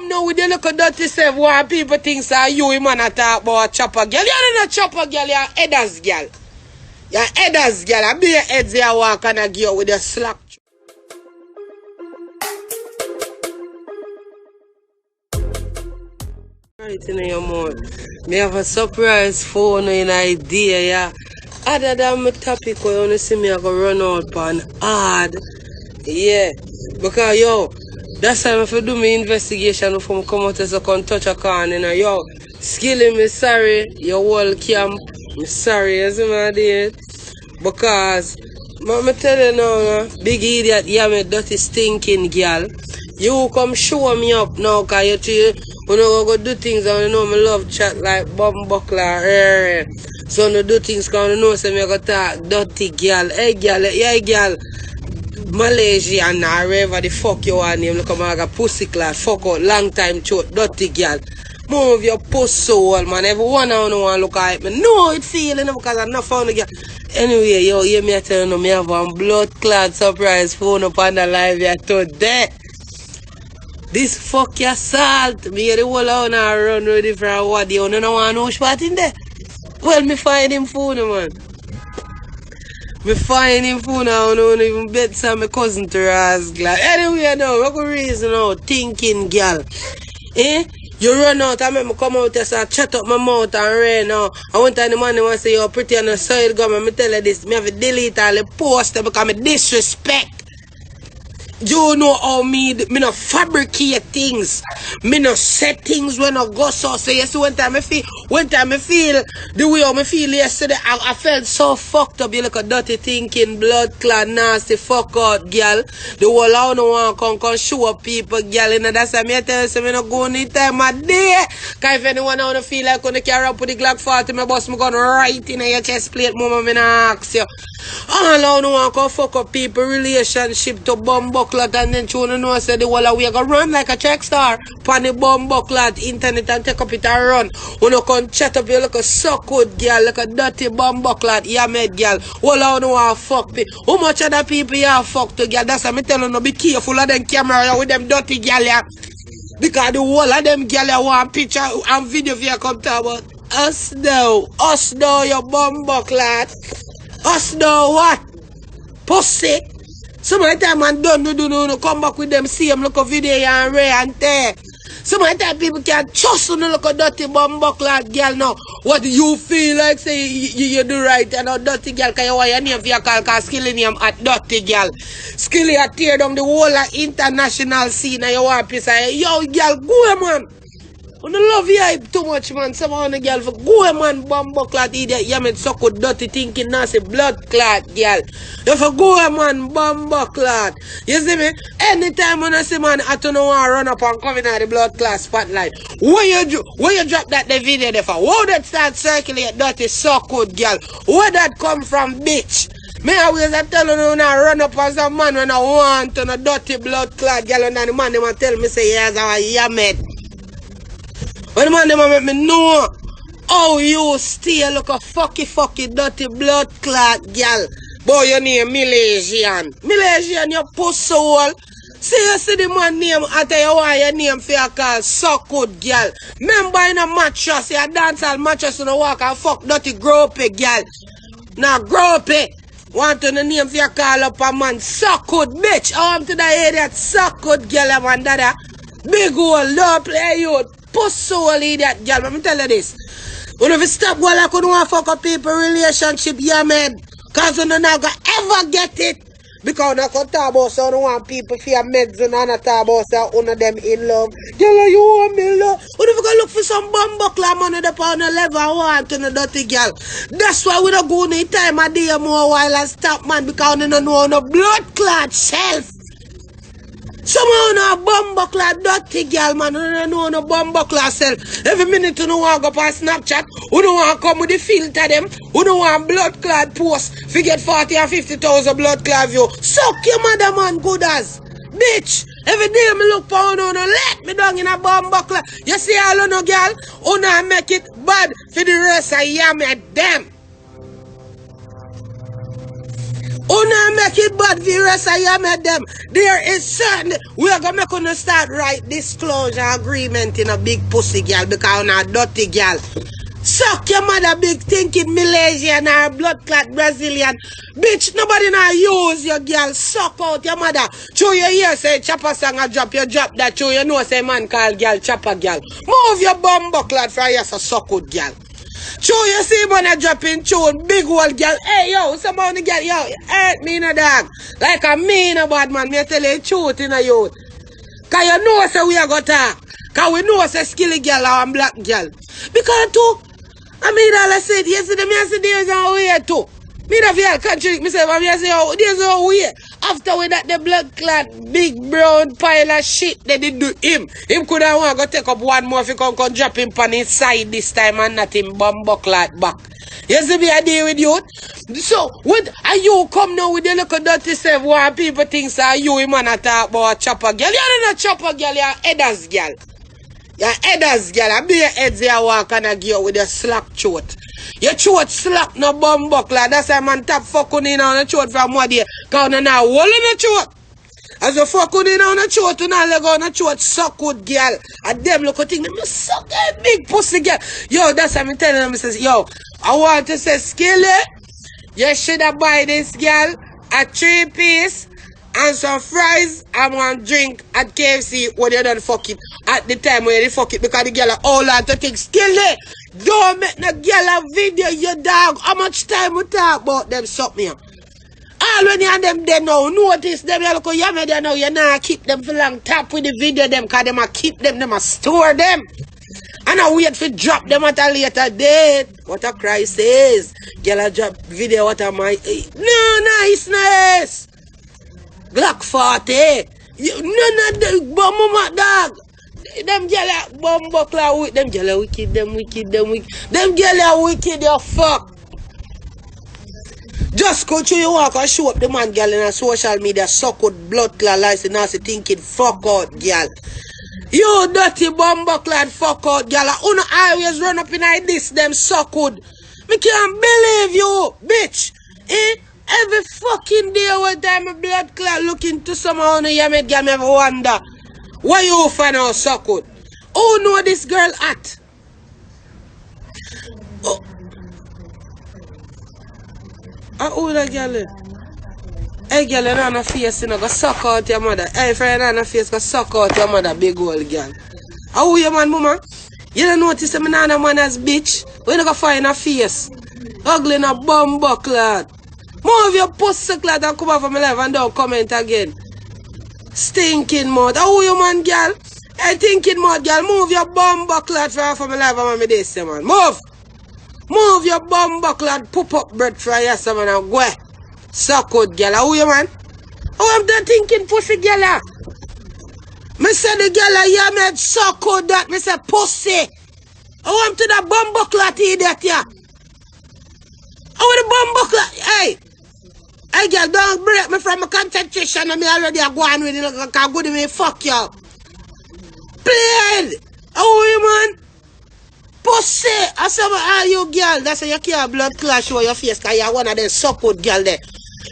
come now with the little dirty self why people think say you man a talk about chopper girl. You're not a chopper girl, you're a headers girl. You're a headers girl. I be your heads there walk and I give you with a slack. Right in your mouth. Me have a surprise phone in idea, yeah. Other than my topic, you wanna see me I go run out on hard. Yeah. Because yo, that's time if I do my investigation if I come out as a come touch a corner, you know. Yo, Skilly, me sorry, your whole camp. Me sorry, you see my dear. Because me tell you now, big idiot, yeah, me dirty stinking girl. You come show me up now, cause you go do things and you know me love chat like bomb buckler. So no do things cause you know say me go talk dirty girl. Hey girl, yeah girl. Malaysian or wherever the fuck you want name, look like a pussy clad, fuck out, long time throat, dirty girl. Move your pussy soul, man. Everyone I don't want to look at me. No, it's feeling because I'm not found a girl. Anyway, yo, hear me tell you, me have one blood clot surprise phone up on the live here today. This fuck your salt. Me hear the whole hour now run ready for a what? You don't want no spot in there? Well, me find him phone, man. Me find him phone now, I don't even bet some my cousin to ask glad. Anyway, now, what good reason now? Thinking, girl. Eh? You run out and make me come out there so I shut up my mouth and rain now. I went to the man and say you're pretty on the side government. Me tell you this, me have to delete all the posts because me disrespect. You know how me no fabricate things. Me no set things when I go so. So you see one time I feel the way I feel yesterday, I felt so fucked up. You look a dirty thinking, blood clot, nasty, fuck out, girl. The whole I don't want to come show up people, girl. And that's why I tell you, so I don't go any time of day. Because if anyone want to feel like when they carry up with the Glock 40, my boss, I'm going right in your chest plate, mama, I ask you. All I don't want to fuck up people relationship to bomb buckler and then you know say the whole we go run like a check star pan the bomb buckler internet and take up it and run. When you come chat up you look a suck good girl, like a dirty bomb buckler, yeah made girl. All I don't want to fuck me. How much other people you have fucked to girl? That's why I'm telling you be careful of them camera with them dirty girl yeah. Because the whole of them girl want picture and video if you come talk about us now, you bomb buckler. Us know what? Pussy. Some of the time man don't come back with them same look of video and ray and tear. Some of the time people can't trust you look a dirty bumbuck like girl now. What do you feel like say you do right and a dirty girl cause you want your name for your call cause Skilly name at dirty girl. Skilly a tear down the whole international scene and you want to say, yo girl go man. I don't love you hype too much, man. Some of the girl for go, man, bumbo clot idiot. You made so good dirty thinking, nasty blood clot, girl. You for go, man, bumbo clot. You see me? Anytime when I see man, I don't want to run up and come in at the blood clot spotlight. Where you drop that the video there for? Where that start circulate dirty so good, girl? Where that come from, bitch? Me always I tell you now run up as a man when I want to a dirty blood clot, girl, and then the man them tell me say yes, I mad. When the man them make me know how you still look a fucky dirty blood clot girl. Boy your name Malaysian. Malaysian your pussy hole. See you see the man name I tell you why your name for your call so good girl. Remember in a mattress, you dance all mattress in the walk and fuck dirty gropey girl. Now gropey. Want to the name for your call up a man so good bitch. I want to the idiot so good girl man dada. Big hole, don't play you. Pussy hole idiot girl, let me tell you this. When if you stop while I couldn't want to fuck up people relationship, yeah man. Cause you're not gonna ever get it. Because I can talk about so I don't want people for your meds and I talk about so one of them in love. Girl, you want me love? What if you go look for some bumbuckler money up on the level I want to the dirty girl? That's why we don't go any time a day more while I stop man because we don't know no blood clot self. Someone no bumbuckler dirty girl man, we don't know no bumbuckler self. Every minute you don't want to go on Snapchat, we don't want to come with the filter them, we don't want blood clot post, forget 40 or 50,000 blood clot view. Suck your mother man good as. Bitch, every day me look for you, no let me down in a bumbuckler. You see all you no girl, you not make it bad for the rest of you me them. Una make it bad for the rest of you made them. There is certain we are gonna make una start right disclosure agreement in a big pussy girl because una dirty girl. Suck your mother big thinking Malaysian or blood clot Brazilian. Bitch, nobody now use your girl. Suck out your mother. True you hear say chopper song a drop, you drop that true you know say man call girl chopper girl. Move your bum buckler for you so suck out girl. True you see man a dropping tune, big old girl. Hey yo, somebody girl, yo, hurt me in a dog. Like a me in a bad man, me tell you truth in a youth. Cause you know say we are gonna talk. Cause we know say skilly girl or black girl. Because too I mean, all I said yesterday, I said there's no way too. Me the feel country, I say, oh, there's no way. After we that the blood clot, big brown pile of shit they did do him. Him could have want to go take up one more if he come drop him on his side this time and not him bumbo clot back. You see me I deal with you? So, what are you come now with the little dirty self where people think say you man a talk about a chopper girl? You're not a chopper girl, you're a headers girl. Your headers, girl, I be your heads here walk and a gear with your slack throat. Your throat slack no bum buckler. That's why man tap fucking in on the throat from what day. Cause you now hole in the throat. As you fucking in on the throat, you now let go on the throat suck good girl. And them look at thing, them suck a big pussy girl. Yo, that's why I'm telling them, says, yo, I want to say Skilly, you should have buy this girl a 3-piece. And some fries and one drink at KFC when you done fuck it. At the time when you fuck it because the girl are all out to think Skilly. Don't make the girl a video, you dog. How much time we talk about them suck me? All when you and them they know, notice them, you look at you they know you not keep them for long tap with the video them because them a keep them a store them. And I wait for drop them at a later date. What a crisis. Girl a drop video what am I? No, nice. Glock 40. None of the bomb dog. Them gyal bomb buckler with them gyal wicked, them wicked. Them gyal wicked, you fuck. Just go through you walk and show up the man gyal in a social media, suck out blood clot license, nasty thinking fuck out gyal. You dirty bomb buckler fuck out gyal. Una always run up in this them suck out. Me can't believe you, bitch. Every fucking day one time a blood clot looking to someone you make girl me ever wonder why you find out so good. Who know this girl at? Oh. Who that girl is? Hey girl, you on a face, you know, go suck out your mother. Hey friend, on a face, go suck out your mother, big old girl. Who you man, mama? You don't notice me not a man as bitch? We don't go find a face. Ugly in a bum buckler. Move your pussy clot and come out from my life and don't comment again. Stinking mouth. How you man, girl? Hey, thinking mouth, girl. Move your bum clot from my life and me this, man. Move. Move your bum clot. Poop up bread for yes, man. And go. Suck out, girl. How you man? Oh, I'm done thinking pussy, girl. Me say the girl here made suck out that. Me say pussy. Oh, I'm to the bum clot idiot here. Oh, the bum clot. Hey. Hey girl, don't break me from my concentration and me already are going with it like I go to me fuck you. Please! Oh you man? Pussy! I said all you girl, that's why you can't blood clash over your face because you're one of them support girl there.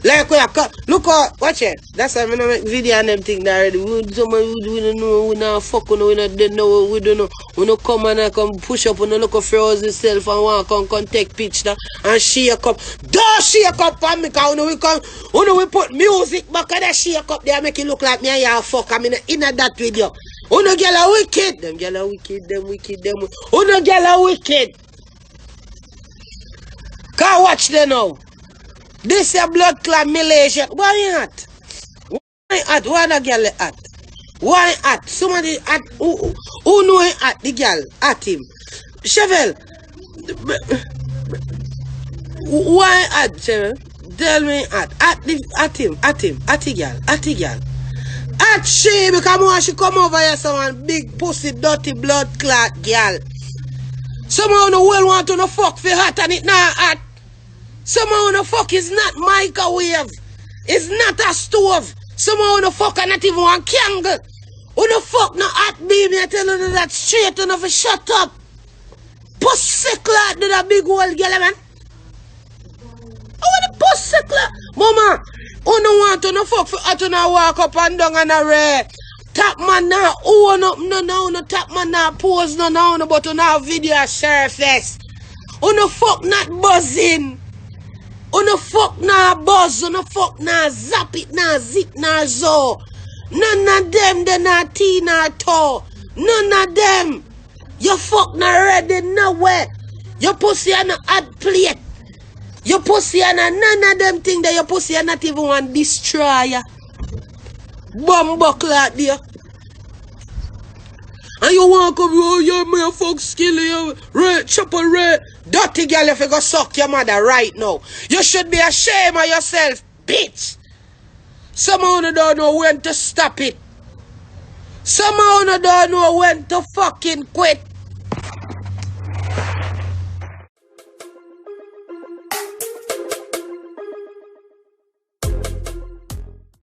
Like where you look out, watch it. That's why I don't make video and them thing already. We don't know, we not fuck, we don't know, we don't know. We don't come and come push up, we don't look for us yourself and want to come take picture and shake up. Don't shake up on me because we put music back and that shake up there make it look like me and you fuck. I mean in that video. Uno girl are wicked. Them girl are wicked, them wicked, them. Uno girl are wicked. Can't watch them now. This is a blood clot Malaysia. Why at? Why at? Why the girl at? Why at? Somebody at who know at the girl at him? Chevel. Why at Chevel? Tell me at him, at the girl. At she because when she come over here someone big pussy dirty blood clot girl. Someone who well want to no fuck for hot and it not hot. Someone who fuck is not microwave. It's not a stove. Someone who fuck and not even one candle. Who the fuck no hot baby I tell you that straight enough to shut up. Pussy clot did a big old girl man. Oh the pussy clap. Mama, who no want to no fuck for to no walk up and down and a red. Tap man now, own up, no, tap man now, pose no, but on our video surface. Who no fuck not buzzing. Who no fuck nah buzz, who no fuck nah zap it, nah zip, nah zo. None of them, they not tea, nah toe. None of them. You fuck not ready nowhere. Your pussy are not add plate. Your pussy are not none of them thing that your pussy are not even one destroyer. Bomb buckle out there. And you want to come, oh yeah, me a fuck skilly, red, chopper red. Dirty girl if you go suck your mother right now. You should be ashamed of yourself, bitch. Someone don't know when to stop it. Someone don't know when to fucking quit.